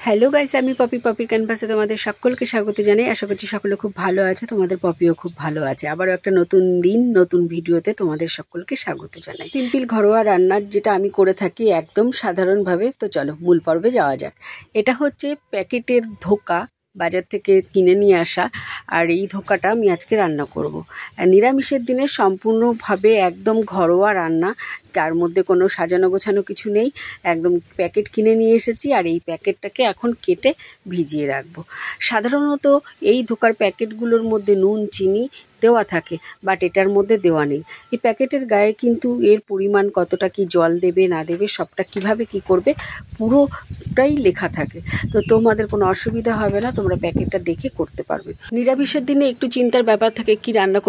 Hello guys, আমি poppy পপির ক্যানভাসে তোমাদের সকলকে স্বাগত জানাই। আশা করছি সকলে খুব ভালো আছে, তোমাদের পপিও খুব ভালো আছে। আবারও একটা নতুন দিন নতুন ভিডিওতে তোমাদের সকলকে স্বাগত জানাই। সিম্পল ঘরোয়া রান্নার যেটা আমি করে থাকি একদম সাধারণভাবে। তো চলো মূল পর্বে যাওয়া যাক। এটা হচ্ছে প্যাকেটের ধোকা, বাজার থেকে কিনে নিয়ে আসা। আর এই ধোকাটা আমি আজকে রান্না করব। নিরামিষের দিনে সম্পূর্ণভাবে একদম ঘরোয়া রান্না, যার মধ্যে কোনো সাজানো গোছানো কিছু নেই। একদম প্যাকেট কিনে নিয়ে এসেছি, আর এই প্যাকেটটাকে এখন কেটে ভিজিয়ে রাখবো। সাধারণত এই ধোকার প্যাকেটগুলোর মধ্যে নুন চিনি দেওয়া থাকে, বাট এটার মধ্যে দেওয়া নেই। এই প্যাকেটের গায়ে কিন্তু এর পরিমাণ কতটা কি জল দেবে না দেবে, সবটা কিভাবে কি করবে পুরোটাই লেখা থাকে। তো তোমাদের কোনো অসুবিধা হবে না, তোমরা প্যাকেটটা দেখে করতে পারবে। নিরামিষের দিনে একটু চিন্তার ব্যাপার থাকে, কি রান্না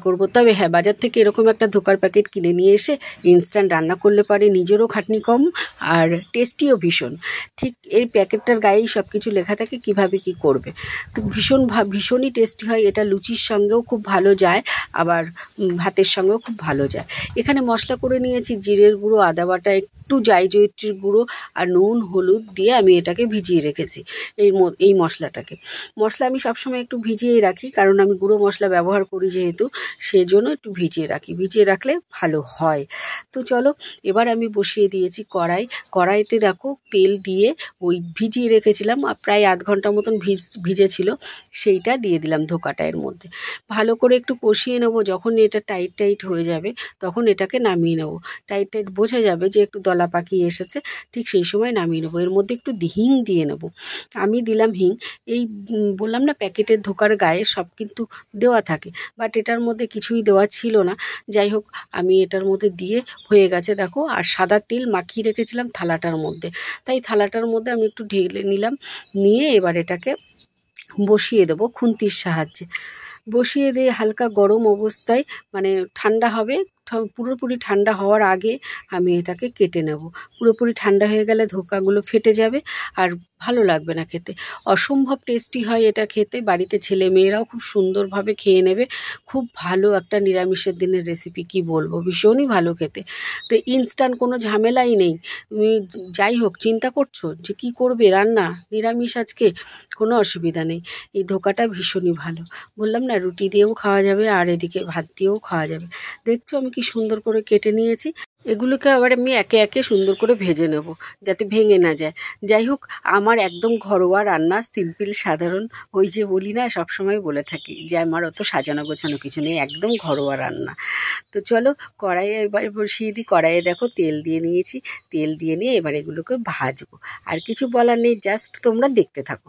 করব। তবে হ্যাঁ, বাজার থেকে এরকম একটা ধোকার প্যাকেট কিনে নিয়ে এসে ইনস্ট্যান্ট রান্না করলে পারে, নিজেরও খাটনি কম আর টেস্টিও ভীষণ। ঠিক এই প্যাকেটটার গায়েই সব কিছু লেখা থাকে কিভাবে কি করবে। তো ভীষণই টেস্টি হয়। এটা লুচির সঙ্গেও খুব ভালো যায়, আবার ভাতের সঙ্গেও খুব ভালো যায়। এখানে মশলা করে নিয়েছি জিরের গুঁড়ো, আদা বাটা, একটু জায়িত্রীর গুঁড়ো আর নুন হলুদ দিয়ে আমি এটাকে ভিজিয়ে রেখেছি। এই মশলা আমি সবসময় একটু ভিজিয়েই রাখি, কারণ আমি গুঁড়ো মশলা ব্যবহার করি যেহেতু, সেজন্য একটু ভিজিয়ে রাখি। ভিজিয়ে রাখলে ভালো হয়। তো চলো, এবার আমি বসিয়ে দিয়েছি কড়াইতে দেখো তেল দিয়ে ওই ভিজিয়ে রেখেছিলাম প্রায় আধ ঘন্টা মতন ভিজেছিল, সেইটা দিয়ে দিলাম ধোকাটা এর মধ্যে। ভালো করে একটু কষিয়ে নেবো। যখন এটা টাইট হয়ে যাবে তখন এটাকে নামিয়ে নেবো। টাইট বোঝা যাবে যে একটু দলা পাকিয়ে এসেছে, ঠিক সেই সময় নামিয়ে নেবো। এর মধ্যে একটু হিং দিয়ে নেবো। আমি দিলাম হিং। এই বললাম না, প্যাকেটের ধোকার গায়ে সব কিন্তু দেওয়া থাকে, বাট এটার মধ্যে কিছুই দেওয়া ছিল না। যাই হোক, আমি এটার মধ্যে দিয়ে হয়ে গেছে দেখো। আর সাদা তেল মাখিয়ে রেখেছিলাম থালাটার মধ্যে, তাই থালাটার মধ্যে আমি একটু ঢেলে নিলাম। নিয়ে এবার এটাকে বসিয়ে দেবো খুন্তির সাহায্যে। বসিয়ে দিয়ে হালকা গরম অবস্থায়, মানে ঠান্ডা হবে, পুরোপুরি ঠান্ডা হওয়ার আগে আমি এটাকে কেটে নেব। পুরোপুরি ঠান্ডা হয়ে গেলে ধোকাগুলো ফেটে যাবে আর ভালো লাগবে না খেতে। অসম্ভব টেস্টি হয় এটা খেতে। বাড়িতে ছেলে মেয়েরাও খুব সুন্দরভাবে খেয়ে নেবে। খুব ভালো একটা নিরামিষের দিনের রেসিপি, কি বলবো, ভীষণই ভালো খেতে। তো ইনস্ট্যান্ট কোনো ঝামেলাই নেই। তুমি যাই হোক চিন্তা করছো যে কি করবে রান্না, নিরামিষ আজকে, কোনো অসুবিধা নেই। এই ধোকাটা ভীষণই ভালো। বললাম না, রুটি দিয়েও খাওয়া যাবে আর এদিকে ভাত দিয়েও খাওয়া যাবে। দেখছো আমি কি সুন্দর করে কেটে নিয়েছি। এগুলোকে আবার আমি একে একে সুন্দর করে ভেজে নেব, যাতে ভেঙে না যায়। যাই হোক, আমার একদম ঘরোয়া রান্না, সিম্পল সাধারণ। ওই যে বলি না, সবসময় বলে থাকি যে আমার অত সাজানো গোছানো কিছু নেই, একদম ঘরোয়া রান্না। তো চলো কড়াইয়ে এবারে বসিয়ে দিই। কড়াইয়ে দেখো তেল দিয়ে নিয়েছি। তেল দিয়ে নিয়ে এবার এগুলোকে ভাজবো। আর কিছু বলার নেই, জাস্ট তোমরা দেখতে থাকো।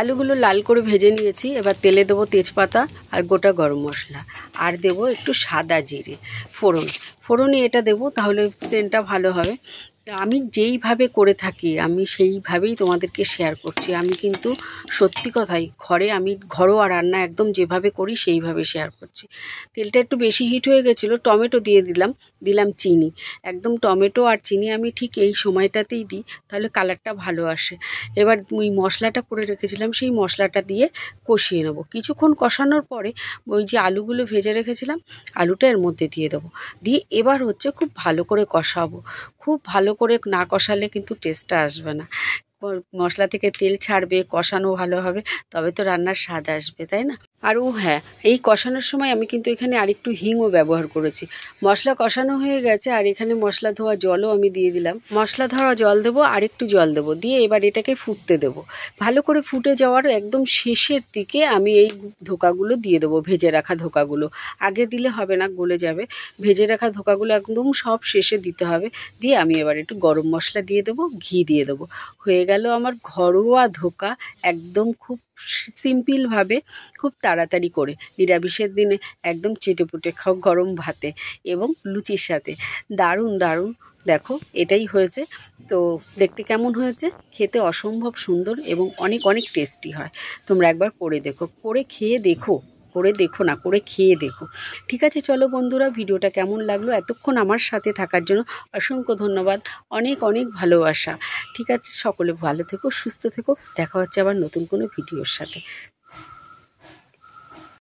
আলুগুলো লাল করে ভেজে নিয়েছি। এবার তেলে দেবো তেজপাতা আর গোটা গরম মশলা, আর দেবো একটু সাদা জিরে ফোড়নে এটা দেবো, তাহলে সেন্টটা ভালো হবে। আমি যেইভাবে করে থাকি আমি সেইভাবেই তোমাদেরকে শেয়ার করছি। আমি কিন্তু সত্যি কথাই আমি ঘরোয়া রান্না একদম যেভাবে করি সেইভাবে শেয়ার করছি। তেলটা একটু বেশি হিট হয়ে গেছিলো, টমেটো দিয়ে দিলাম চিনি। একদম টমেটো আর চিনি আমি ঠিক এই সময়টাতেই দিই, তাহলে কালারটা ভালো আসে। এবার ওই মশলাটা করে রেখেছিলাম, সেই মশলাটা দিয়ে কষিয়ে নেবো। কিছুক্ষণ কষানোর পরে ওই যে আলুগুলো ভেজে রেখেছিলাম, আলুটা এর মধ্যে দিয়ে দেবো। দিয়ে এবার হচ্ছে খুব ভালো করে কষাবো। খুব ভালো করে না কষালে কিন্তু টেস্টটা আসবে না। মশলা থেকে তেল ছাড়বে, কষানো ভালো হবে, তবে তো রান্নার স্বাদ আসবে, তাই না? আর হ্যাঁ, এই কষানোর সময় আমি কিন্তু এখানে আরেকটু হিংও ব্যবহার করেছি। মশলা কষানো হয়ে গেছে, আর এখানে মশলা ধোয়া জলও আমি দিয়ে দিলাম। মশলা ধোয়া জল দেবো, আর একটু জল দেবো, দিয়ে এবার এটাকে ফুটতে দেবো। ভালো করে ফুটে যাওয়ার একদম শেষের দিকে আমি এই ধোকাগুলো দিয়ে দেবো, ভেজে রাখা ধোকাগুলো। আগে দিলে হবে না, গলে যাবে। ভেজে রাখা ধোকাগুলো একদম সব শেষে দিতে হবে। দিয়ে আমি এবার একটু গরম মশলা দিয়ে দেবো, ঘি দিয়ে দেবো। হয়ে গেল আমার ঘরোয়া ধোকা, একদম খুব সিম্পলভাবে খুব তাড়াতাড়ি করে নিরামিষের দিনে একদম চেটেপুটে খাও গরম ভাতে এবং লুচির সাথে। দারুণ দারুণ, দেখো এটাই হয়েছে। তো দেখতে কেমন হয়েছে? খেতে অসম্ভব সুন্দর এবং অনেক অনেক টেস্টি হয়। তোমরা একবার করে দেখো, করে খেয়ে দেখো, করে দেখো না, করে খেয়ে দেখো। ঠিক আছে, চলো বন্ধুরা, ভিডিওটা কেমন লাগলো এতক্ষণ আমার সাথে থাকার জন্য অসংখ্য ধন্যবাদ, অনেক অনেক ভালোবাসা। ঠিক আছে, সকলে ভালো থেকো, সুস্থ থেকো, দেখা হচ্ছে আবার নতুন কোনো ভিডিওর সাথে।